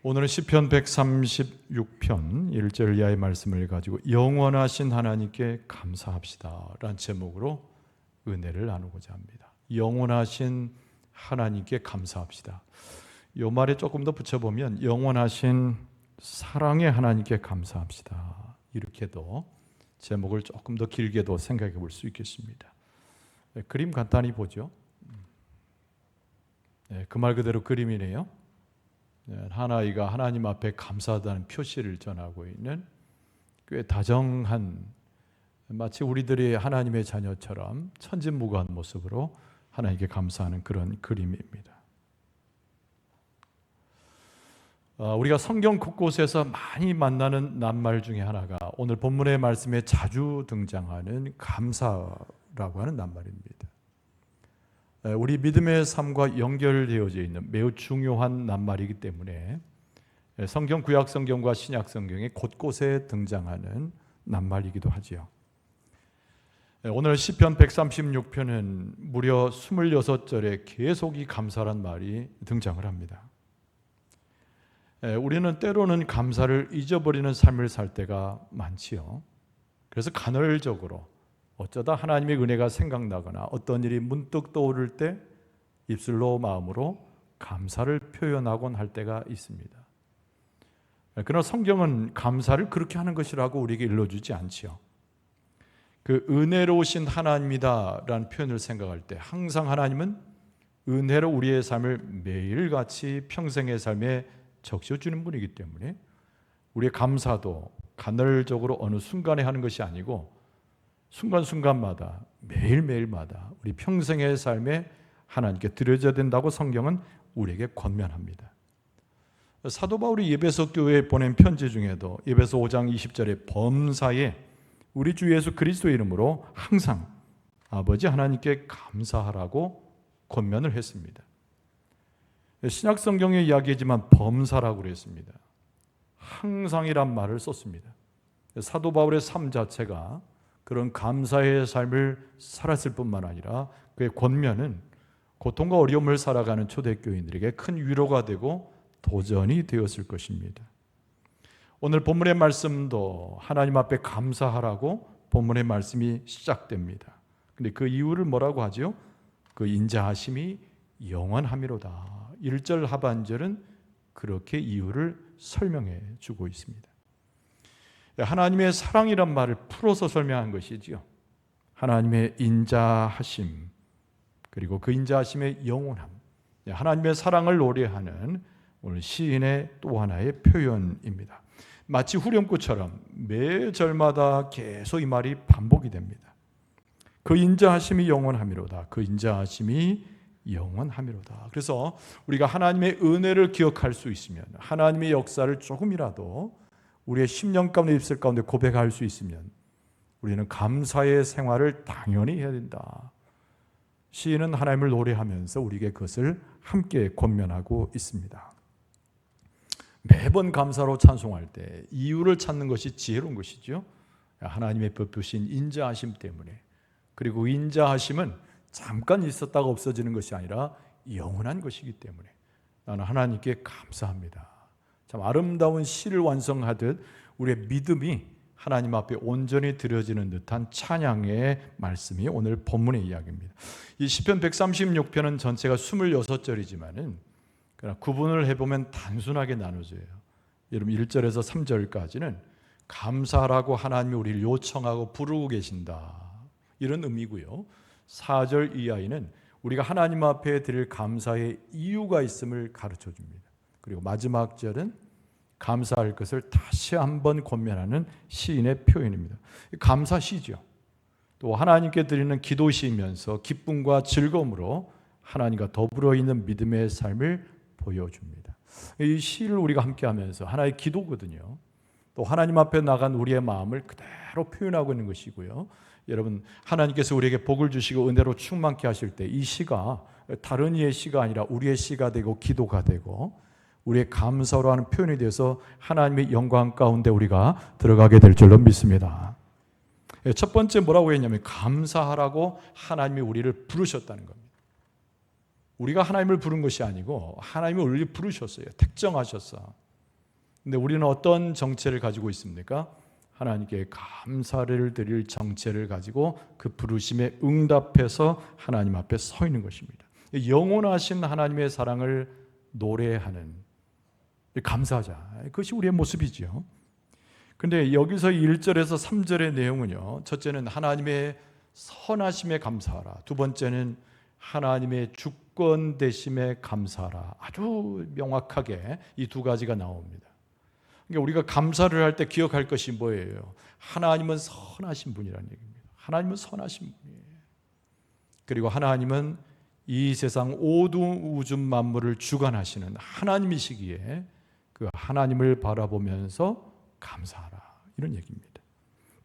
오늘은 시편 136편 1절 이하의 말씀을 가지고 영원하신 하나님께 감사합시다 라는 제목으로 은혜를 나누고자 합니다. 영원하신 하나님께 감사합시다. 이 말에 조금 더 붙여보면 영원하신 사랑의 하나님께 감사합시다, 이렇게도 제목을 조금 더 길게도 생각해 볼 수 있겠습니다. 그림 간단히 보죠. 그 말 그대로 그림이네요. 한 아이가 하나님 앞에 감사하다는 표시를 전하고 있는 꽤 다정한, 마치 우리들이 하나님의 자녀처럼 천진무구한 모습으로 하나님께 감사하는 그런 그림입니다. 우리가 성경 곳곳에서 많이 만나는 낱말 중에 하나가 오늘 본문의 말씀에 자주 등장하는 감사라고 하는 낱말입니다. 우리 믿음의 삶과 연결되어져 있는 매우 중요한 낱말이기 때문에 성경, 구약 성경과 신약 성경에 곳곳에 등장하는 낱말이기도 하지요. 오늘 시편 136편은 무려 26절에 계속 이 감사란 말이 등장을 합니다. 우리는 때로는 감사를 잊어버리는 삶을 살 때가 많지요. 그래서 간헐적으로 어쩌다 하나님의 은혜가 생각나거나 어떤 일이 문득 떠오를 때 입술로 마음으로 감사를 표현하곤 할 때가 있습니다. 그러나 성경은 감사를 그렇게 하는 것이라고 우리에게 일러주지 않지요. 그 은혜로우신 하나님이다라는 표현을 생각할 때 항상 하나님은 은혜로 우리의 삶을 매일같이 평생의 삶에 적셔주는 분이기 때문에 우리의 감사도 간헐적으로 어느 순간에 하는 것이 아니고 순간순간마다 매일매일마다 우리 평생의 삶에 하나님께 드려져야 된다고 성경은 우리에게 권면합니다. 사도 바울이 에베소 교회에 보낸 편지 중에도 에베소 5장 20절에 범사에 우리 주 예수 그리스도의 이름으로 항상 아버지 하나님께 감사하라고 권면을 했습니다. 신약 성경에 이야기하지만 범사라고 그랬습니다. 항상이란 말을 썼습니다. 사도 바울의 삶 자체가 그런 감사의 삶을 살았을 뿐만 아니라 그의 권면은 고통과 어려움을 살아가는 초대교인들에게 큰 위로가 되고 도전이 되었을 것입니다. 오늘 본문의 말씀도 하나님 앞에 감사하라고 본문의 말씀이 시작됩니다. 근데 그 이유를 뭐라고 하죠? 그 인자하심이 영원함이로다. 1절 하반절은 그렇게 이유를 설명해 주고 있습니다. 하나님의 사랑이란 말을 풀어서 설명한 것이지요. 하나님의 인자하심, 그리고 그 인자하심의 영원함, 하나님의 사랑을 노래하는 오늘 시인의 또 하나의 표현입니다. 마치 후렴구처럼 매 절마다 계속 이 말이 반복이 됩니다. 그 인자하심이 영원함이로다. 그 인자하심이 영원함이로다. 그래서 우리가 하나님의 은혜를 기억할 수 있으면, 하나님의 역사를 조금이라도 우리의 심령 가운데 입술 가운데 고백할 수 있으면 우리는 감사의 생활을 당연히 해야 된다. 시인은 하나님을 노래하면서 우리에게 그것을 함께 권면하고 있습니다. 매번 감사로 찬송할 때 이유를 찾는 것이 지혜로운 것이죠. 하나님의 베푸신 인자하심 때문에. 그리고 인자하심은 잠깐 있었다가 없어지는 것이 아니라 영원한 것이기 때문에 나는 하나님께 감사합니다. 참 아름다운 시를 완성하듯 우리의 믿음이 하나님 앞에 온전히 드려지는 듯한 찬양의 말씀이 오늘 본문의 이야기입니다. 이 시편 136편은 전체가 26절이지만은 구분을 해보면 단순하게 나눠져요. 여러분 1절에서 3절까지는 감사라고 하나님이 우리를 요청하고 부르고 계신다, 이런 의미고요. 4절 이하에는 우리가 하나님 앞에 드릴 감사의 이유가 있음을 가르쳐 줍니다. 그리고 마지막 절은 감사할 것을 다시 한번 권면하는 시인의 표현입니다. 감사시죠. 또 하나님께 드리는 기도시이면서 기쁨과 즐거움으로 하나님과 더불어 있는 믿음의 삶을 보여줍니다. 이 시를 우리가 함께 하면서 하나의 기도거든요. 또 하나님 앞에 나간 우리의 마음을 그대로 표현하고 있는 것이고요. 여러분, 하나님께서 우리에게 복을 주시고 은혜로 충만케 하실 때 이 시가 다른 이의 시가 아니라 우리의 시가 되고 기도가 되고 우리의 감사로 하는 표현이 돼서 하나님의 영광 가운데 우리가 들어가게 될 줄로 믿습니다. 첫 번째 뭐라고 했냐면 감사하라고 하나님이 우리를 부르셨다는 겁니다. 우리가 하나님을 부른 것이 아니고 하나님이 우리를 부르셨어요. 택정하셨어. 근데 우리는 어떤 정체를 가지고 있습니까? 하나님께 감사를 드릴 정체를 가지고 그 부르심에 응답해서 하나님 앞에 서 있는 것입니다. 영원하신 하나님의 사랑을 노래하는, 감사하자, 그것이 우리의 모습이죠. 그런데 여기서 1절에서 3절의 내용은요, 첫째는 하나님의 선하심에 감사하라, 두 번째는 하나님의 주권 되심에 감사하라. 아주 명확하게 이 두 가지가 나옵니다. 그러니까 우리가 감사를 할 때 기억할 것이 뭐예요? 하나님은 선하신 분이라는 얘기입니다. 하나님은 선하신 분이에요. 그리고 하나님은 이 세상 모든 우주 만물을 주관하시는 하나님이시기에 그 하나님을 바라보면서 감사하라, 이런 얘기입니다.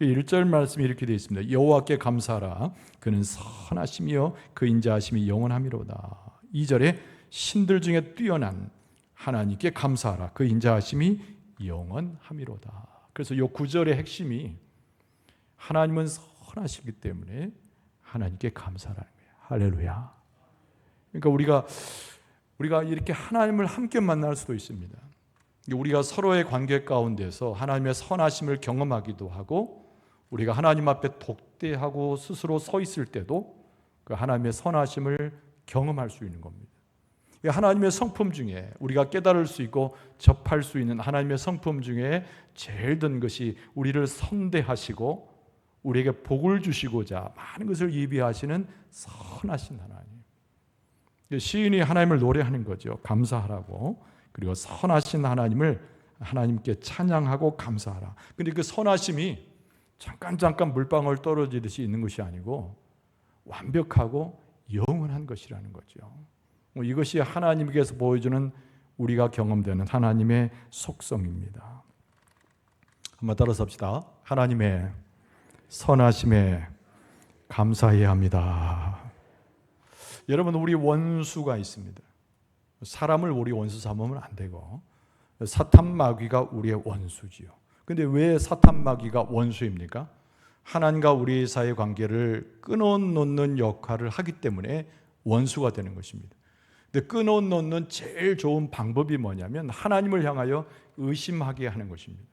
1절 말씀이 이렇게 되어 있습니다. 여호와께 감사하라, 그는 선하시며 그 인자하심이 영원하미로다. 2절에 신들 중에 뛰어난 하나님께 감사하라, 그 인자하심이 영원하미로다. 그래서 이 9절의 핵심이 하나님은 선하시기 때문에 하나님께 감사라는 거예요. 할렐루야. 그러니까 우리가 이렇게 하나님을 함께 만날 수도 있습니다. 우리가 서로의 관계 가운데서 하나님의 선하심을 경험하기도 하고, 우리가 하나님 앞에 독대하고 스스로 서 있을 때도 그 하나님의 선하심을 경험할 수 있는 겁니다. 하나님의 성품 중에 우리가 깨달을 수 있고 접할 수 있는 하나님의 성품 중에 제일 든 것이 우리를 선대하시고 우리에게 복을 주시고자 많은 것을 예비하시는 선하신 하나님. 시인이 하나님을 노래하는 거죠. 감사하라고. 그리고 선하신 하나님을 하나님께 찬양하고 감사하라. 그런데 그 선하심이 잠깐 물방울 떨어지듯이 있는 것이 아니고 완벽하고 영원한 것이라는 거죠. 이것이 하나님께서 보여주는 우리가 경험되는 하나님의 속성입니다. 한번 따라서 합시다. 하나님의 선하심에 감사해야 합니다. 여러분, 우리 원수가 있습니다. 사람을 우리 원수 삼으면 안 되고, 사탄 마귀가 우리의 원수지요. 근데 왜 사탄 마귀가 원수입니까? 하나님과 우리 사이의 관계를 끊어놓는 역할을 하기 때문에 원수가 되는 것입니다. 근데 끊어놓는 제일 좋은 방법이 뭐냐면 하나님을 향하여 의심하게 하는 것입니다.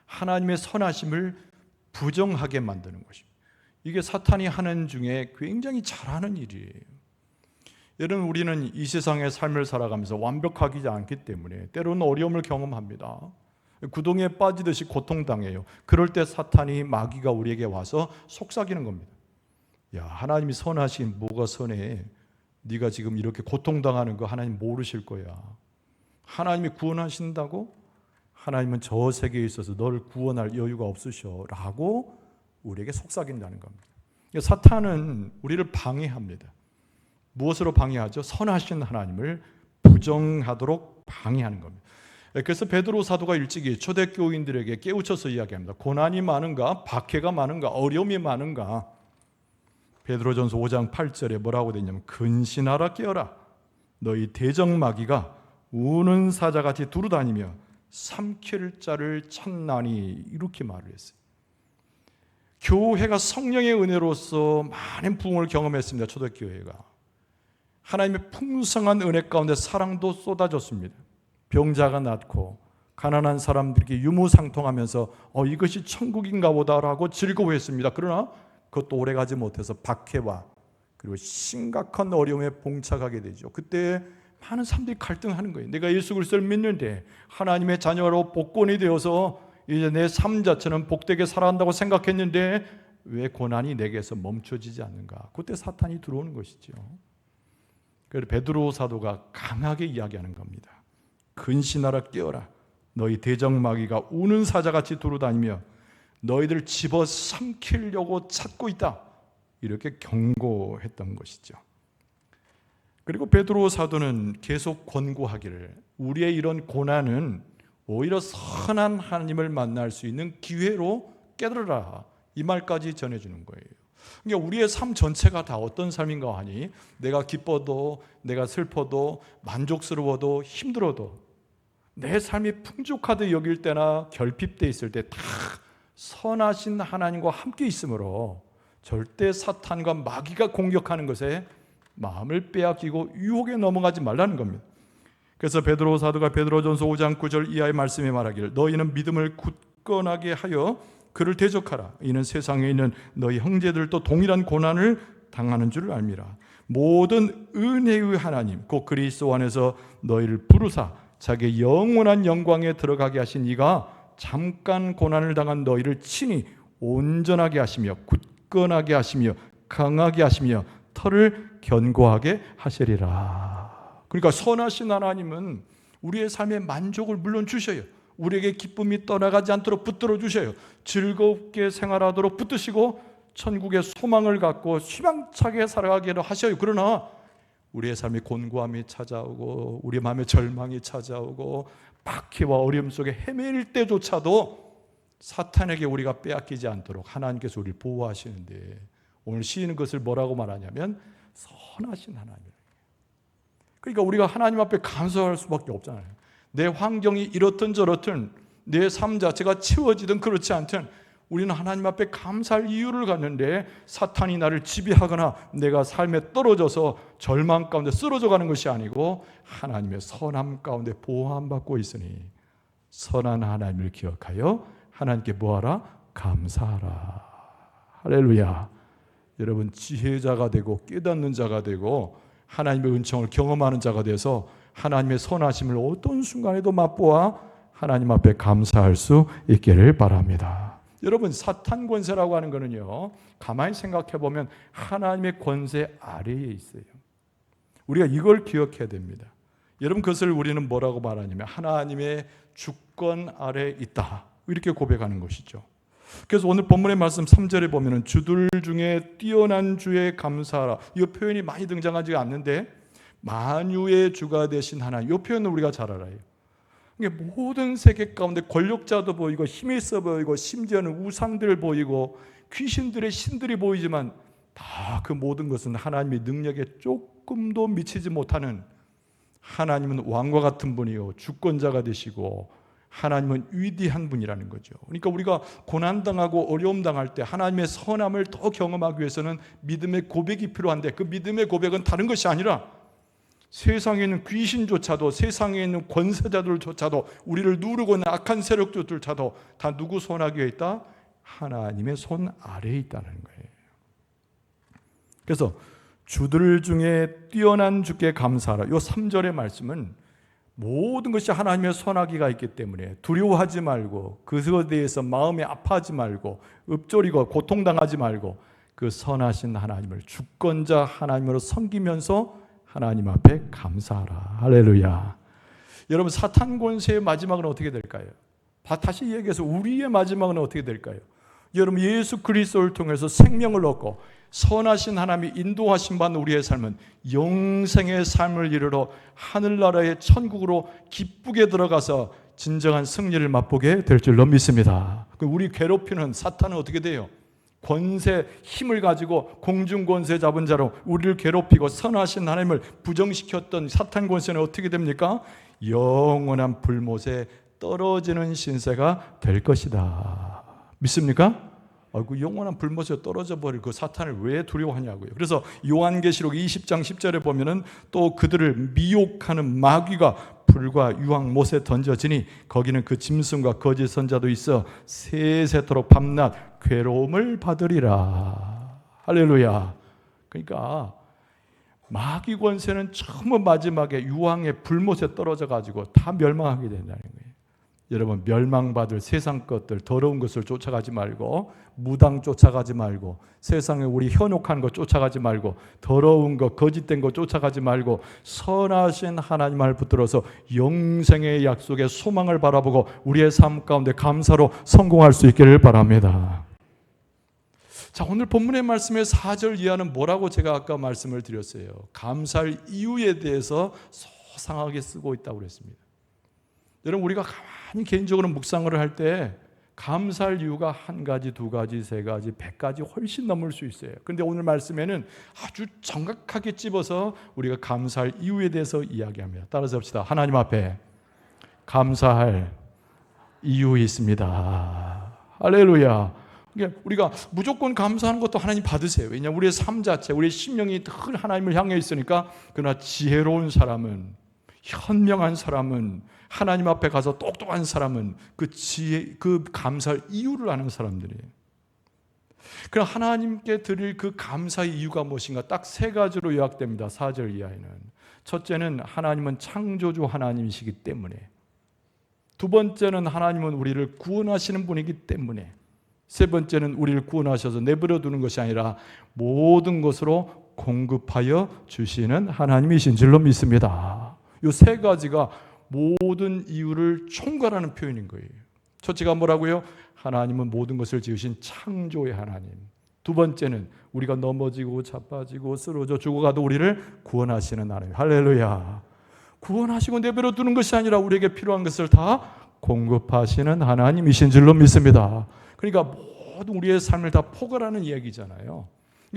하나님의 선하심을 부정하게 만드는 것입니다. 이게 사탄이 하는 중에 굉장히 잘하는 일이에요. 여러분, 우리는 이 세상의 삶을 살아가면서 완벽하지 않기 때문에 때로는 어려움을 경험합니다. 구덩이에 빠지듯이 고통당해요. 그럴 때 사탄이, 마귀가 우리에게 와서 속삭이는 겁니다. 야, 하나님이 선하신, 뭐가 선해? 네가 지금 이렇게 고통당하는 거 하나님 모르실 거야. 하나님이 구원하신다고? 하나님은 저 세계에 있어서 너를 구원할 여유가 없으셔 라고 우리에게 속삭인다는 겁니다. 사탄은 우리를 방해합니다. 무엇으로 방해하죠? 선하신 하나님을 부정하도록 방해하는 겁니다. 그래서 베드로 사도가 일찍이 초대교인들에게 깨우쳐서 이야기합니다. 고난이 많은가? 박해가 많은가? 어려움이 많은가? 베드로전서 5장 8절에 뭐라고 되냐면 근신하라, 깨어라. 너희 대적마귀가 우는 사자같이 두루다니며 삼킬 자를 찾나니, 이렇게 말을 했어요. 교회가 성령의 은혜로서 많은 부흥을 경험했습니다. 초대교회가 하나님의 풍성한 은혜 가운데 사랑도 쏟아졌습니다. 병자가 낫고 가난한 사람들에게 유무상통하면서 이것이 천국인가 보다라고 즐거워했습니다. 그러나 그것도 오래가지 못해서 박해와 그리고 심각한 어려움에 봉착하게 되죠. 그때 많은 사람들이 갈등하는 거예요. 내가 예수 그리스도를 믿는데 하나님의 자녀로 복권이 되어서 이제 내 삶 자체는 복되게 살아간다고 생각했는데 왜 고난이 내게서 멈춰지지 않는가? 그때 사탄이 들어오는 것이죠. 그래서 베드로 사도가 강하게 이야기하는 겁니다. 근신하라, 깨어라. 너희 대적마귀가 우는 사자같이 두루다니며 너희들 집어삼키려고 찾고 있다. 이렇게 경고했던 것이죠. 그리고 베드로 사도는 계속 권고하기를 우리의 이런 고난은 오히려 선한 하나님을 만날 수 있는 기회로 깨달으라, 이 말까지 전해주는 거예요. 그러니까 우리의 삶 전체가 다 어떤 삶인가 하니 내가 기뻐도 내가 슬퍼도 만족스러워도 힘들어도 내 삶이 풍족하듯 여길 때나 결핍되어 있을 때 다 선하신 하나님과 함께 있으므로 절대 사탄과 마귀가 공격하는 것에 마음을 빼앗기고 유혹에 넘어가지 말라는 겁니다. 그래서 베드로 사도가 베드로전서 5장 9절 이하의 말씀에 말하기를 너희는 믿음을 굳건하게 하여 그를 대적하라. 이는 세상에 있는 너희 형제들도 동일한 고난을 당하는 줄 알미라. 모든 은혜의 하나님 곧 그리스도 안에서 너희를 부르사 자기의 영원한 영광에 들어가게 하신 이가 잠깐 고난을 당한 너희를 친히 온전하게 하시며 굳건하게 하시며 강하게 하시며 털을 견고하게 하시리라. 그러니까 선하신 하나님은 우리의 삶에 만족을 물론 주셔요. 우리에게 기쁨이 떠나가지 않도록 붙들어 주셔요. 즐겁게 생활하도록 붙드시고 천국의 소망을 갖고 희망차게 살아가기를 하셔요. 그러나 우리의 삶에 곤고함이 찾아오고 우리 마음에 절망이 찾아오고 박해와 어려움 속에 헤맬 때조차도 사탄에게 우리가 빼앗기지 않도록 하나님께서 우리를 보호하시는데 오늘 시인은 그것을 뭐라고 말하냐면 선하신 하나님. 그러니까 우리가 하나님 앞에 감사할 수밖에 없잖아요. 내 환경이 이렇든 저렇든 내 삶 자체가 채워지든 그렇지 않든 우리는 하나님 앞에 감사할 이유를 갖는데 사탄이 나를 지배하거나 내가 삶에 떨어져서 절망 가운데 쓰러져 가는 것이 아니고 하나님의 선함 가운데 보호함받고 있으니 선한 하나님을 기억하여 하나님께 뭐하라? 감사하라. 할렐루야. 여러분 지혜자가 되고 깨닫는 자가 되고 하나님의 은총을 경험하는 자가 돼서 하나님의 선하심을 어떤 순간에도 맛보아 하나님 앞에 감사할 수 있기를 바랍니다. 여러분 사탄 권세라고 하는 거는요 가만히 생각해 보면 하나님의 권세 아래에 있어요. 우리가 이걸 기억해야 됩니다. 여러분 그것을 우리는 뭐라고 말하냐면 하나님의 주권 아래에 있다 이렇게 고백하는 것이죠. 그래서 오늘 본문의 말씀 3절에 보면은 주들 중에 뛰어난 주에 감사하라. 이 표현이 많이 등장하지 않는데 만유의 주가 되신 하나님 이 표현을 우리가 잘 알아요. 모든 세계 가운데 권력자도 보이고 힘이 있어 보이고 심지어는 우상들 보이고 귀신들의 신들이 보이지만 다 그 모든 것은 하나님의 능력에 조금도 미치지 못하는 하나님은 왕과 같은 분이요 주권자가 되시고 하나님은 위대한 분이라는 거죠. 그러니까 우리가 고난당하고 어려움 당할 때 하나님의 선함을 더 경험하기 위해서는 믿음의 고백이 필요한데 그 믿음의 고백은 다른 것이 아니라 세상에 있는 귀신조차도 세상에 있는 권세자들조차도 우리를 누르고 있는 악한 세력들조차도 다 누구 손 아래에 있다? 하나님의 손 아래에 있다는 거예요. 그래서 주들 중에 뛰어난 주께 감사하라. 이 3절의 말씀은 모든 것이 하나님의 선하기가 있기 때문에 두려워하지 말고 그것에 대해서 마음이 아파하지 말고 읊조리고 고통당하지 말고 그 선하신 하나님을 주권자 하나님으로 섬기면서 하나님 앞에 감사하라. 할렐루야. 여러분 사탄 권세의 마지막은 어떻게 될까요? 다시 얘기해서 우리의 마지막은 어떻게 될까요? 여러분 예수 그리스도를 통해서 생명을 얻고 선하신 하나님이 인도하신 바는 우리의 삶은 영생의 삶을 이루러 하늘나라의 천국으로 기쁘게 들어가서 진정한 승리를 맛보게 될 줄로 믿습니다. 우리 괴롭히는 사탄은 어떻게 돼요? 권세, 힘을 가지고 공중 권세 잡은 자로 우리를 괴롭히고 선하신 하나님을 부정시켰던 사탄 권세는 어떻게 됩니까? 영원한 불못에 떨어지는 신세가 될 것이다. 믿습니까? 그 영원한 불못에 떨어져 버릴 그 사탄을 왜 두려워하냐고요. 그래서 요한계시록 20장 10절에 보면은 또 그들을 미혹하는 마귀가 불과 유황 못에 던져지니 거기는 그 짐승과 거짓 선자도 있어 세세토록 밤낮 괴로움을 받으리라. 할렐루야. 그러니까 마귀 권세는 처음 마지막에 유황의 불못에 떨어져 가지고 다 멸망하게 된다는 거예요. 여러분 멸망받을 세상 것들 더러운 것을 쫓아가지 말고 무당 쫓아가지 말고 세상에 우리 현혹한 것 쫓아가지 말고 더러운 것 거짓된 것 쫓아가지 말고 선하신 하나님을 붙들어서 영생의 약속의 소망을 바라보고 우리의 삶 가운데 감사로 성공할 수 있기를 바랍니다. 자, 오늘 본문의 말씀의 4절 이하는 뭐라고 제가 아까 말씀을 드렸어요. 감사할 이유에 대해서 소상하게 쓰고 있다고 그랬습니다. 여러분 우리가 가만히 개인적으로 묵상을 할 때 감사할 이유가 한 가지, 두 가지, 세 가지, 100가지 훨씬 넘을 수 있어요. 그런데 오늘 말씀에는 아주 정확하게 찝어서 우리가 감사할 이유에 대해서 이야기합니다. 따라서 합시다. 하나님 앞에 감사할 이유 있습니다. 할렐루야. 우리가 무조건 감사하는 것도 하나님 받으세요. 왜냐하면 우리의 삶 자체, 우리의 심령이 늘 하나님을 향해 있으니까. 그러나 지혜로운 사람은 현명한 사람은, 하나님 앞에 가서 똑똑한 사람은 그 지혜, 그 감사할 이유를 아는 사람들이에요. 그럼 하나님께 드릴 그 감사의 이유가 무엇인가? 딱 세 가지로 요약됩니다. 4절 이하에는. 첫째는 하나님은 창조주 하나님이시기 때문에, 두 번째는 하나님은 우리를 구원하시는 분이기 때문에, 세 번째는 우리를 구원하셔서 내버려 두는 것이 아니라 모든 것으로 공급하여 주시는 하나님이신 줄로 믿습니다. 이 세 가지가 모든 이유를 총괄하는 표현인 거예요. 첫째가 뭐라고요? 하나님은 모든 것을 지으신 창조의 하나님. 두 번째는 우리가 넘어지고 자빠지고 쓰러져 죽어가도 우리를 구원하시는 하나님. 할렐루야. 구원하시고 내버려 두는 것이 아니라 우리에게 필요한 것을 다 공급하시는 하나님이신 줄로 믿습니다. 그러니까 모든 우리의 삶을 다 포괄하는 이야기잖아요.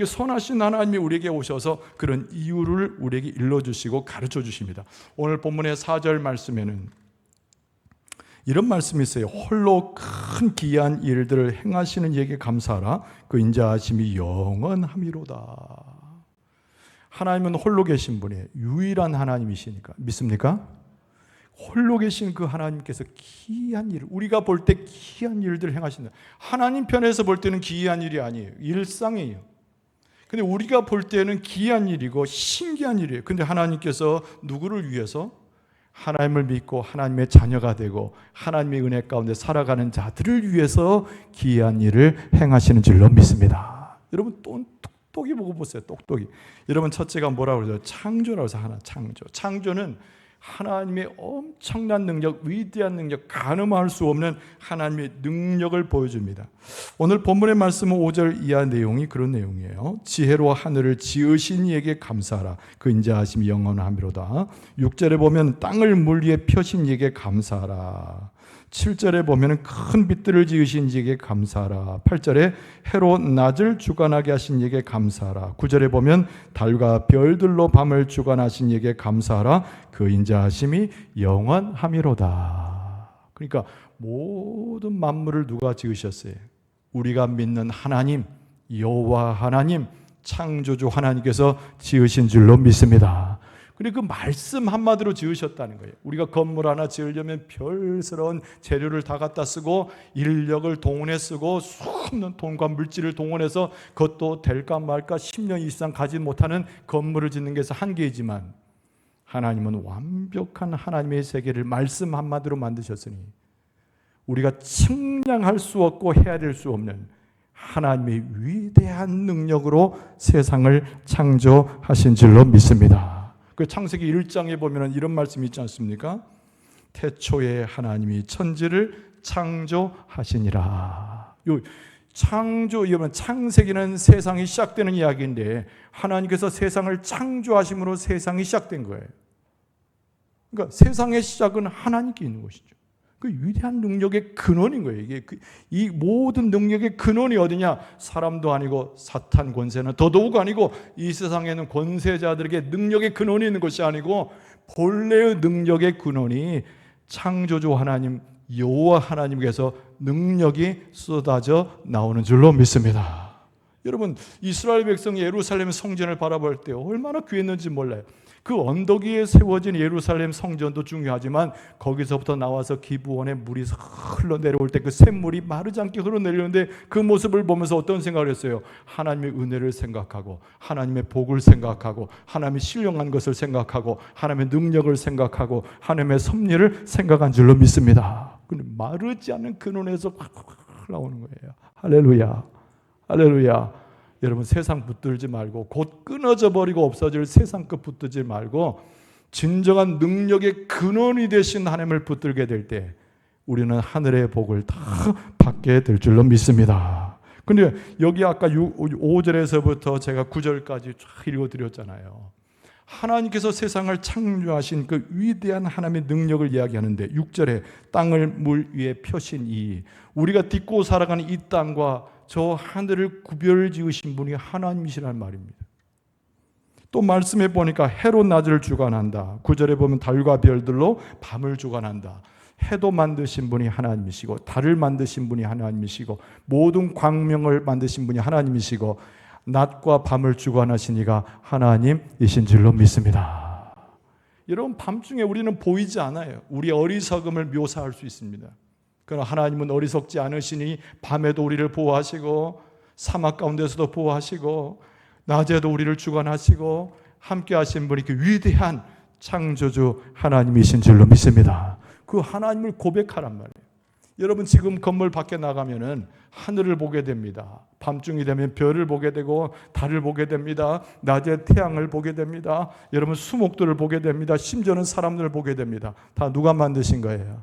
선하신 하나님이 우리에게 오셔서 그런 이유를 우리에게 일러주시고 가르쳐 주십니다. 오늘 본문의 4절 말씀에는 이런 말씀이 있어요. 홀로 큰 기이한 일들을 행하시는 이에게 감사하라. 그 인자하심이 영원함이로다. 하나님은 홀로 계신 분이에요. 유일한 하나님이시니까. 믿습니까? 홀로 계신 그 하나님께서 기이한 일, 우리가 볼 때 기이한 일들을 행하신다. 하나님 편에서 볼 때는 기이한 일이 아니에요. 일상이에요. 근데 우리가 볼 때는 기이한 일이고 신기한 일이에요. 근데 하나님께서 누구를 위해서? 하나님을 믿고 하나님의 자녀가 되고 하나님의 은혜 가운데 살아가는 자들을 위해서 기이한 일을 행하시는 줄로 믿습니다. 여러분 똑똑히 보고 보세요. 똑똑히. 여러분 첫째가 뭐라고 그러죠? 창조라고 해서 하나, 창조. 창조는 하나님의 엄청난 능력, 위대한 능력, 가늠할 수 없는 하나님의 능력을 보여줍니다. 오늘 본문의 말씀은 5절 이하 내용이 그런 내용이에요. 지혜로 하늘을 지으신 이에게 감사하라. 그 인자하심이 영원함이로다. 6절에 보면 땅을 물 위에 펴신 이에게 감사하라. 7절에 보면 큰 빛들을 지으신 이에게 감사하라. 8절에 해로 낮을 주관하게 하신 이에게 감사하라. 9절에 보면 달과 별들로 밤을 주관하신 이에게 감사하라. 그 인자하심이 영원함이로다. 그러니까 모든 만물을 누가 지으셨어요? 우리가 믿는 하나님, 여호와 하나님, 창조주 하나님께서 지으신 줄로 믿습니다. 그리고 그 말씀 한마디로 지으셨다는 거예요. 우리가 건물 하나 지으려면 별스러운 재료를 다 갖다 쓰고 인력을 동원해 쓰고 수없는 돈과 물질을 동원해서 그것도 될까 말까 10년 이상 가지 못하는 건물을 짓는 게 한계이지만 하나님은 완벽한 하나님의 세계를 말씀 한마디로 만드셨으니 우리가 측량할 수 없고 헤아릴 수 없는 하나님의 위대한 능력으로 세상을 창조하신 줄로 믿습니다. 그 창세기 1장에 보면 이런 말씀이 있지 않습니까? 태초에 하나님이 천지를 창조하시니라. 요 창조, 이건 창세기는 세상이 시작되는 이야기인데 하나님께서 세상을 창조하심으로 세상이 시작된 거예요. 그러니까 세상의 시작은 하나님께 있는 것이죠. 그 위대한 능력의 근원인 거예요. 이 모든 능력의 근원이 어디냐? 사람도 아니고 사탄 권세는 더더욱 아니고 이 세상에는 권세자들에게 능력의 근원이 있는 것이 아니고 본래의 능력의 근원이 창조주 하나님 여호와 하나님께서 능력이 쏟아져 나오는 줄로 믿습니다. 여러분 이스라엘 백성이 예루살렘 성전을 바라볼 때 얼마나 귀했는지 몰라요. 그 언덕 위에 세워진 예루살렘 성전도 중요하지만 거기서부터 나와서 기브온에 물이 흘러내려올 때 그 샘물이 마르지 않게 흘러내리는데 그 모습을 보면서 어떤 생각을 했어요? 하나님의 은혜를 생각하고 하나님의 복을 생각하고 하나님의 신령한 것을 생각하고 하나님의 능력을 생각하고 하나님의 섭리를 생각한 줄로 믿습니다. 근데 마르지 않는 근원에서 나오는 거예요. 할렐루야, 할렐루야. 여러분 세상 붙들지 말고 곧 끊어져 버리고 없어질 세상 것 붙들지 말고 진정한 능력의 근원이 되신 하나님을 붙들게 될 때 우리는 하늘의 복을 다 받게 될 줄로 믿습니다. 그런데 여기 아까 5절에서부터 제가 9절까지 쫙 읽어드렸잖아요. 하나님께서 세상을 창조하신 그 위대한 하나님의 능력을 이야기하는데 6절에 땅을 물 위에 펴신 이 우리가 딛고 살아가는 이 땅과 저 하늘을 구별 지으신 분이 하나님이시라는 말입니다. 또 말씀해 보니까 해로 낮을 주관한다. 9절에 보면 달과 별들로 밤을 주관한다. 해도 만드신 분이 하나님이시고 달을 만드신 분이 하나님이시고 모든 광명을 만드신 분이 하나님이시고 낮과 밤을 주관하신 이가 하나님이신 줄로 믿습니다. 여러분, 밤중에 우리는 보이지 않아요. 우리의 어리석음을 묘사할 수 있습니다. 그러나 하나님은 어리석지 않으시니 밤에도 우리를 보호하시고 사막 가운데서도 보호하시고 낮에도 우리를 주관하시고 함께 하신 분이 그 위대한 창조주 하나님이신 줄로 믿습니다. 그 하나님을 고백하란 말이에요. 여러분, 지금 건물 밖에 나가면은 하늘을 보게 됩니다. 밤중이 되면 별을 보게 되고 달을 보게 됩니다. 낮에 태양을 보게 됩니다. 여러분, 수목들을 보게 됩니다. 심지어는 사람들을 보게 됩니다. 다 누가 만드신 거예요?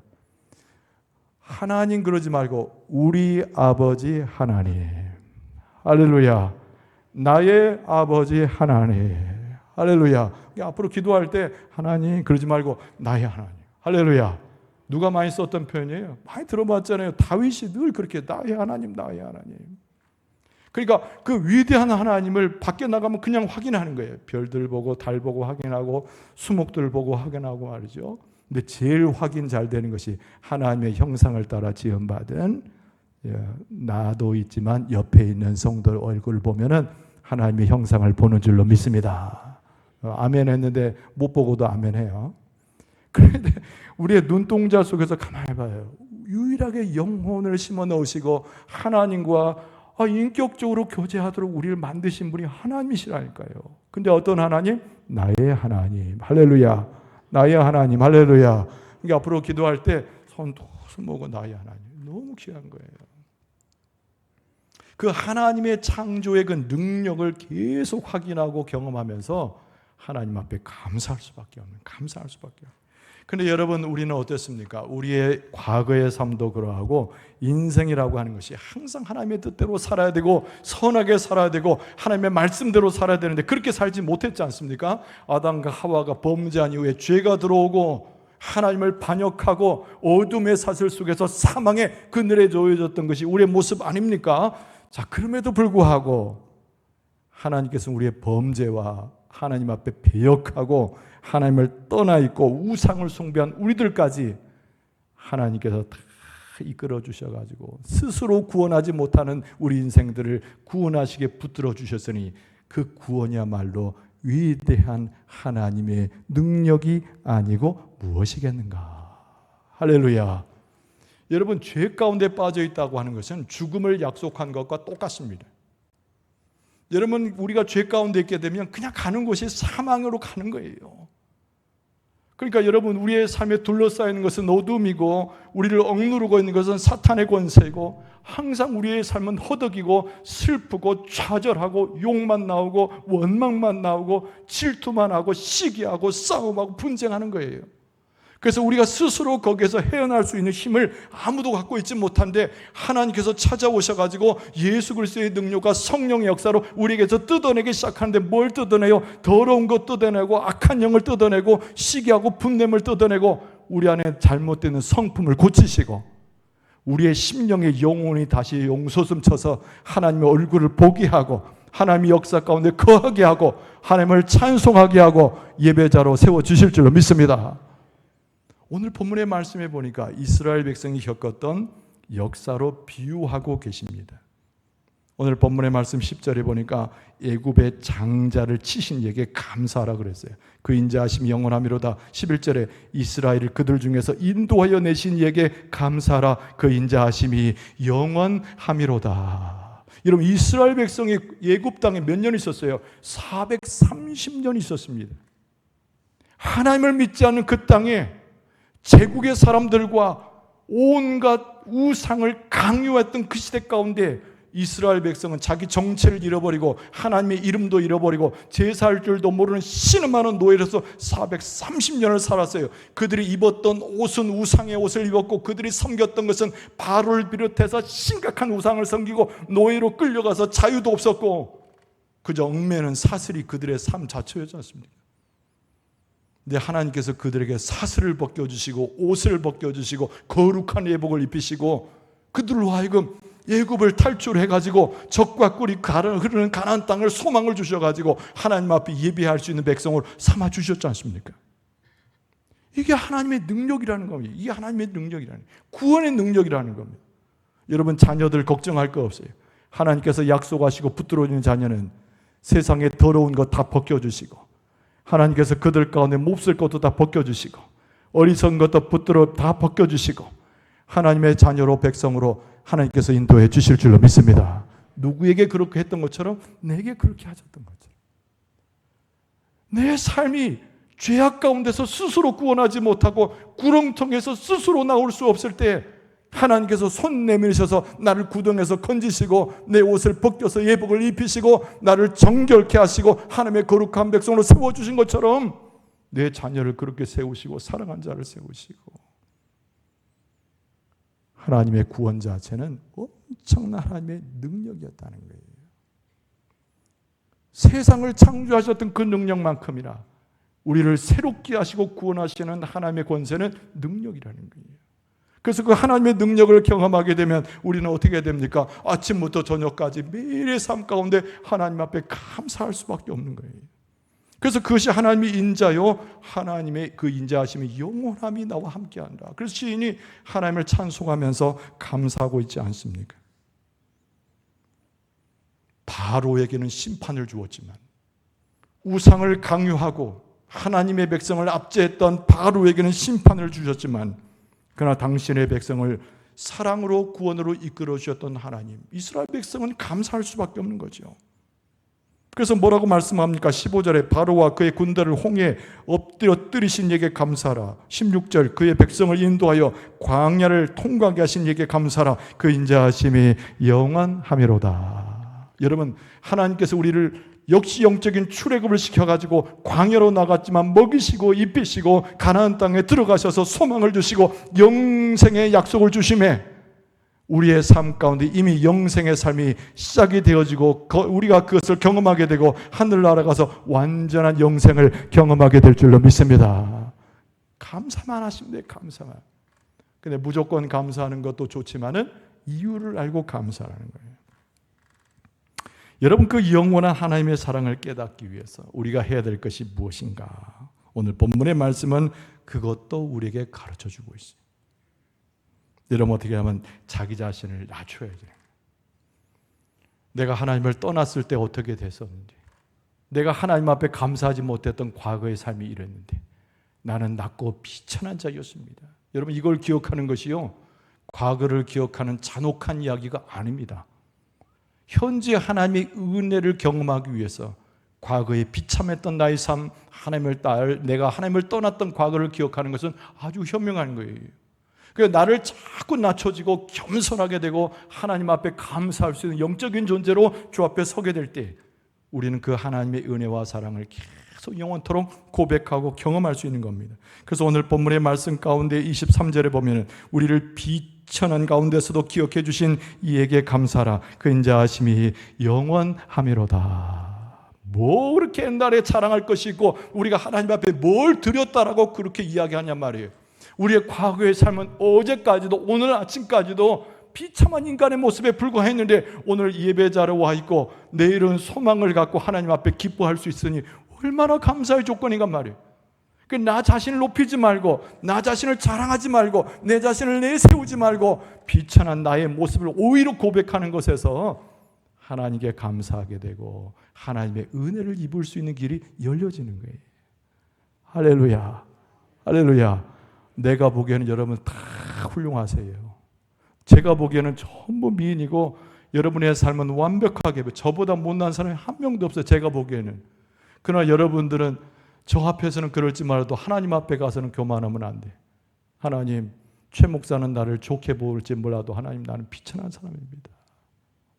하나님. 그러지 말고 우리 아버지 하나님. 할렐루야. 나의 아버지 하나님. 할렐루야. 앞으로 기도할 때 하나님 그러지 말고 나의 하나님. 할렐루야. 누가 많이 썼던 표현이에요? 많이 들어봤잖아요. 다윗이 늘 그렇게 나의 하나님, 나의 하나님. 그러니까 그 위대한 하나님을 밖에 나가면 그냥 확인하는 거예요. 별들 보고 달 보고 확인하고 수목들 보고 확인하고 말이죠. 근데 제일 확인 잘 되는 것이 하나님의 형상을 따라 지음받은, 나도 있지만 옆에 있는 성도의 얼굴을 보면은 하나님의 형상을 보는 줄로 믿습니다. 아멘 했는데 못 보고도 아멘 해요. 그런데 우리의 눈동자 속에서 가만히 봐요. 유일하게 영혼을 심어 넣으시고 하나님과 인격적으로 교제하도록 우리를 만드신 분이 하나님이시라니까요. 근데 어떤 하나님? 나의 하나님. 할렐루야. 나의 하나님. 할렐루야. 그러니까 앞으로 기도할 때 손 모으고 나의 하나님. 너무 귀한 거예요. 그 하나님의 창조의 그 능력을 계속 확인하고 경험하면서 하나님 앞에 감사할 수밖에 없는, 감사할 수밖에 없는. 그런데 여러분, 우리는 어땠습니까? 우리의 과거의 삶도 그러하고 인생이라고 하는 것이 항상 하나님의 뜻대로 살아야 되고 선하게 살아야 되고 하나님의 말씀대로 살아야 되는데 그렇게 살지 못했지 않습니까? 아담과 하와가 범죄한 이후에 죄가 들어오고 하나님을 반역하고 어둠의 사슬 속에서 사망의 그늘에 놓여졌던 것이 우리의 모습 아닙니까? 자, 그럼에도 불구하고 하나님께서 우리의 범죄와 하나님 앞에 배역하고 하나님을 떠나 있고 우상을 숭배한 우리들까지 하나님께서 다 이끌어 주셔가지고 스스로 구원하지 못하는 우리 인생들을 구원하시게 붙들어 주셨으니 그 구원이야말로 위대한 하나님의 능력이 아니고 무엇이겠는가. 할렐루야. 여러분, 죄 가운데 빠져 있다고 하는 것은 죽음을 약속한 것과 똑같습니다. 여러분, 우리가 죄 가운데 있게 되면 그냥 가는 곳이 사망으로 가는 거예요. 그러니까 여러분, 우리의 삶에 둘러싸이는 것은 어둠이고 우리를 억누르고 있는 것은 사탄의 권세이고 항상 우리의 삶은 허덕이고 슬프고 좌절하고 욕만 나오고 원망만 나오고 질투만 하고 시기하고 싸움하고 분쟁하는 거예요. 그래서 우리가 스스로 거기에서 헤어날 수 있는 힘을 아무도 갖고 있지 못한데 하나님께서 찾아오셔가지고 예수 그리스도의 능력과 성령의 역사로 우리에게서 뜯어내기 시작하는데 뭘 뜯어내요? 더러운 것 뜯어내고 악한 영을 뜯어내고 시기하고 분냄을 뜯어내고 우리 안에 잘못되는 성품을 고치시고 우리의 심령의 영혼이 다시 용솟음 쳐서 하나님의 얼굴을 보게 하고 하나님의 역사 가운데 거하게 하고 하나님을 찬송하게 하고 예배자로 세워주실 줄로 믿습니다. 오늘 본문의 말씀에 보니까 이스라엘 백성이 겪었던 역사로 비유하고 계십니다. 오늘 본문의 말씀 10절에 보니까 애굽의 장자를 치신 이에게 감사하라 그랬어요. 그 인자하심이 영원하미로다. 11절에 이스라엘을 그들 중에서 인도하여 내신 이에게 감사하라. 그 인자하심이 영원하미로다. 여러분, 이스라엘 백성이 애굽 땅에 몇 년 있었어요? 430년 있었습니다. 하나님을 믿지 않는 그 땅에 제국의 사람들과 온갖 우상을 강요했던 그 시대 가운데 이스라엘 백성은 자기 정체를 잃어버리고 하나님의 이름도 잃어버리고 제사할 줄도 모르는 신음하는 노예로서 430년을 살았어요. 그들이 입었던 옷은 우상의 옷을 입었고 그들이 섬겼던 것은 바로를 비롯해서 심각한 우상을 섬기고 노예로 끌려가서 자유도 없었고 그저 얽매는 사슬이 그들의 삶 자체였지 않습니까? 근데 하나님께서 그들에게 사슬을 벗겨주시고 옷을 벗겨주시고 거룩한 예복을 입히시고 그들로 하여금 애굽을 탈출해가지고 적과 꿀이 흐르는 가나안 땅을 소망을 주셔가지고 하나님 앞에 예배할 수 있는 백성을 삼아주셨지 않습니까? 이게 하나님의 능력이라는 겁니다. 이게 하나님의 능력이라는 거예요. 구원의 능력이라는 겁니다. 여러분, 자녀들 걱정할 거 없어요. 하나님께서 약속하시고 붙들어주는 자녀는 세상에 더러운 것 다 벗겨주시고 하나님께서 그들 가운데 몹쓸 것도 다 벗겨주시고 어리석은 것도 붙들어 다 벗겨주시고 하나님의 자녀로 백성으로 하나님께서 인도해 주실 줄로 믿습니다. 누구에게 그렇게 했던 것처럼 내게 그렇게 하셨던 거죠. 내 삶이 죄악 가운데서 스스로 구원하지 못하고 구렁텅이에서 스스로 나올 수 없을 때 하나님께서 손 내밀으셔서 나를 구덩이에서 건지시고 내 옷을 벗겨서 예복을 입히시고 나를 정결케 하시고 하나님의 거룩한 백성으로 세워주신 것처럼 내 자녀를 그렇게 세우시고 사랑한 자를 세우시고 하나님의 구원 자체는 엄청난 하나님의 능력이었다는 거예요. 세상을 창조하셨던 그 능력만큼이나 우리를 새롭게 하시고 구원하시는 하나님의 권세는 능력이라는 거예요. 그래서 그 하나님의 능력을 경험하게 되면 우리는 어떻게 됩니까? 아침부터 저녁까지 매일의 삶 가운데 하나님 앞에 감사할 수밖에 없는 거예요. 그래서 그것이 하나님의 인자요, 하나님의 그 인자하심의 영원함이 나와 함께한다. 그래서 시인이 하나님을 찬송하면서 감사하고 있지 않습니까? 바로에게는 심판을 주었지만 우상을 강요하고 하나님의 백성을 압제했던 바로에게는 심판을 주셨지만 그러나 당신의 백성을 사랑으로 구원으로 이끌어 주셨던 하나님, 이스라엘 백성은 감사할 수밖에 없는 거죠. 그래서 뭐라고 말씀합니까? 15절에 바로와 그의 군대를 홍해에 엎드려 뜨리신 이에게 감사하라. 16절 그의 백성을 인도하여 광야를 통과하게 하신 이에게 감사하라. 그 인자하심이 영원하미로다. 여러분, 하나님께서 우리를 역시 영적인 출애굽을 시켜가지고 광야로 나갔지만 먹이시고 입히시고 가나안 땅에 들어가셔서 소망을 주시고 영생의 약속을 주심에 우리의 삶 가운데 이미 영생의 삶이 시작이 되어지고 우리가 그것을 경험하게 되고 하늘나라 가서 완전한 영생을 경험하게 될 줄로 믿습니다. 감사만 하시면 돼요. 감사만. 근데 무조건 감사하는 것도 좋지만은 이유를 알고 감사하는 거예요. 여러분, 그 영원한 하나님의 사랑을 깨닫기 위해서 우리가 해야 될 것이 무엇인가? 오늘 본문의 말씀은 그것도 우리에게 가르쳐주고 있어요. 여러분, 어떻게 하면 자기 자신을 낮춰야 돼요. 내가 하나님을 떠났을 때 어떻게 됐었는지, 내가 하나님 앞에 감사하지 못했던 과거의 삶이 이랬는데 나는 낮고 비천한 자였습니다. 여러분, 이걸 기억하는 것이요, 과거를 기억하는 잔혹한 이야기가 아닙니다. 현재 하나님의 은혜를 경험하기 위해서 과거에 비참했던 나의 삶, 내가 하나님을 떠났던 과거를 기억하는 것은 아주 현명한 거예요. 그래서 나를 자꾸 낮춰지고 겸손하게 되고 하나님 앞에 감사할 수 있는 영적인 존재로 주 앞에 서게 될 때 우리는 그 하나님의 은혜와 사랑을 계속 영원토록 고백하고 경험할 수 있는 겁니다. 그래서 오늘 본문의 말씀 가운데 23절에 보면 우리를 비천한 가운데서도 기억해 주신 이에게 감사하라. 그 인자하심이 영원하미로다. 뭐 그렇게 옛날에 자랑할 것이 있고 우리가 하나님 앞에 뭘 드렸다라고 그렇게 이야기하냔 말이에요. 우리의 과거의 삶은 어제까지도 오늘 아침까지도 비참한 인간의 모습에 불과했는데 오늘 예배자로 와 있고 내일은 소망을 갖고 하나님 앞에 기뻐할 수 있으니 얼마나 감사의 조건인가 말이에요. 나 자신을 높이지 말고 나 자신을 자랑하지 말고 내 자신을 내세우지 말고 비천한 나의 모습을 오히려 고백하는 것에서 하나님께 감사하게 되고 하나님의 은혜를 입을 수 있는 길이 열려지는 거예요. 할렐루야, 할렐루야. 내가 보기에는 여러분 다 훌륭하세요. 제가 보기에는 전부 미인이고 여러분의 삶은 완벽하게, 저보다 못난 사람이 한 명도 없어요. 제가 보기에는. 그러나 여러분들은 저 앞에서는 그럴지 말아도 하나님 앞에 가서는 교만하면 안 돼. 하나님, 최 목사는 나를 좋게 볼지 몰라도 하나님, 나는 비천한 사람입니다.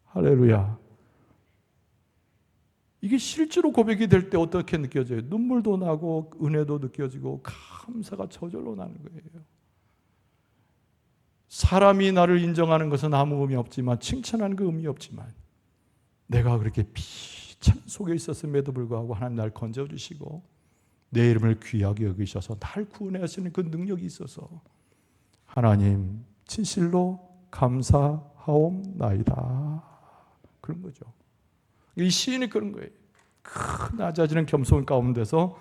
할렐루야. 이게 실제로 고백이 될 때 어떻게 느껴져요? 눈물도 나고 은혜도 느껴지고 감사가 저절로 나는 거예요. 사람이 나를 인정하는 것은 아무 의미 없지만, 칭찬하는 그 의미 없지만, 내가 그렇게 비천 속에 있었음에도 불구하고 하나님 나를 건져주시고 내 이름을 귀하게 여기셔서 날 구원하시는 그 능력이 있어서 하나님 진실로 감사하옵나이다. 그런 거죠. 이 시인이 그런 거예요. 큰 낮아지는 겸손 가운데서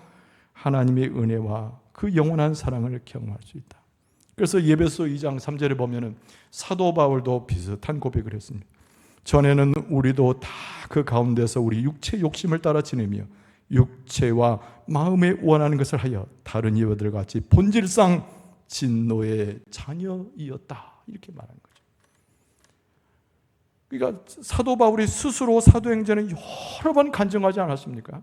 하나님의 은혜와 그 영원한 사랑을 경험할 수 있다. 그래서 에베소 2장 3절에 보면은 사도 바울도 비슷한 고백을 했습니다. 전에는 우리도 다 그 가운데서 우리 육체 욕심을 따라 지내며 육체와 마음에 원하는 것을 하여 다른 이와들 같이 본질상 진노의 자녀이었다. 이렇게 말하는 거죠. 그러니까 사도 바울이 스스로 사도행전에 여러 번 간증하지 않았습니까?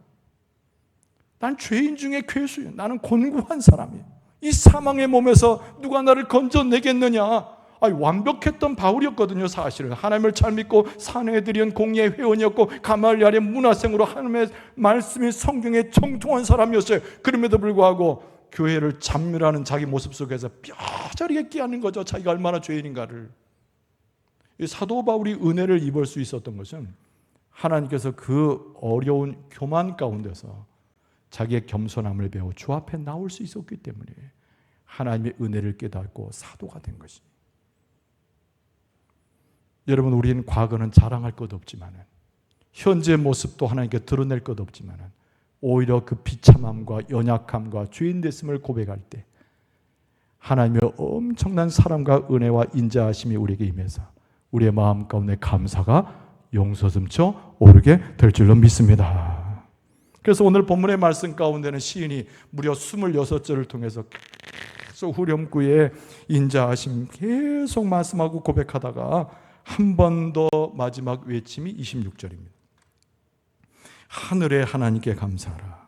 난 죄인 중에 괴수예요. 나는 곤고한 사람이에요. 이 사망의 몸에서 누가 나를 건져내겠느냐? 완벽했던 바울이었거든요. 사실은 하나님을 잘 믿고 사내들이온 공예의 회원이었고 가말리엘의 문화생으로 하나님의 말씀이 성경에 정통한 사람이었어요. 그럼에도 불구하고 교회를 잡멸하는 자기 모습 속에서 뼈저리게 깨닫는 거죠. 자기가 얼마나 죄인인가를. 사도 바울이 은혜를 입을 수 있었던 것은 하나님께서 그 어려운 교만 가운데서 자기의 겸손함을 배워 주 앞에 나올 수 있었기 때문에 하나님의 은혜를 깨닫고 사도가 된 것입니다. 여러분, 우리는 과거는 자랑할 것 없지만 현재 모습도 하나님께 드러낼 것 없지만 오히려 그 비참함과 연약함과 죄인 됐음을 고백할 때 하나님의 엄청난 사랑과 은혜와 인자하심이 우리에게 임해서 우리의 마음 가운데 감사가 용솟음쳐 오르게 될 줄로 믿습니다. 그래서 오늘 본문의 말씀 가운데는 시인이 무려 26절을 통해서 계속 후렴구에 인자하심 계속 말씀하고 고백하다가 한 번 더 마지막 외침이 26절입니다. 하늘의 하나님께 감사하라.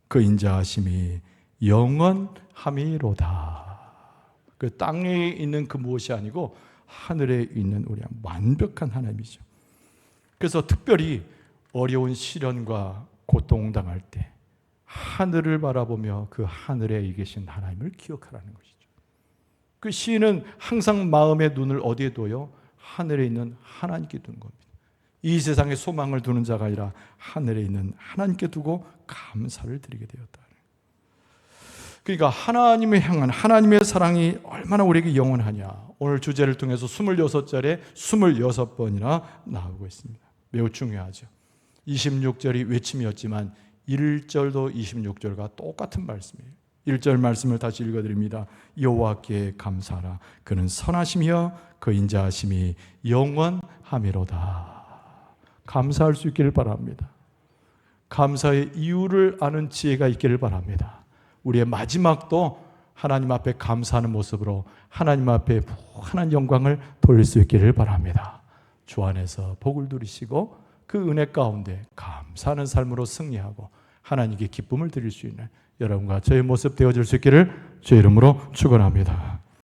그 인자하심이 영원함이로다. 그 땅에 있는 그 무엇이 아니고 하늘에 있는 우리 완벽한 하나님이죠. 그래서 특별히 어려운 시련과 고통당할 때 하늘을 바라보며 그 하늘에 계신 하나님을 기억하라는 것이죠. 그 시인은 항상 마음의 눈을 어디에 둬요? 하늘에 있는 하나님께 두는 겁니다. 이 세상에 소망을 두는 자가 아니라 하늘에 있는 하나님께 두고 감사를 드리게 되었다. 그러니까 하나님을 향한 하나님의 사랑이 얼마나 우리에게 영원하냐. 오늘 주제를 통해서 26절에 26번이나 나오고 있습니다. 매우 중요하죠. 26절이 외침이었지만 1절도 26절과 똑같은 말씀이에요. 1절 말씀을 다시 읽어드립니다. 여호와께 감사하라. 그는 선하시며 그 인자하심이 영원함이로다. 감사할 수 있기를 바랍니다. 감사의 이유를 아는 지혜가 있기를 바랍니다. 우리의 마지막도 하나님 앞에 감사하는 모습으로 하나님 앞에 무한한 영광을 돌릴 수 있기를 바랍니다. 주 안에서 복을 누리시고 그 은혜 가운데 감사하는 삶으로 승리하고 하나님께 기쁨을 드릴 수 있는 여러분과 저의 모습 되어질 수 있기를 주의 이름으로 축원합니다.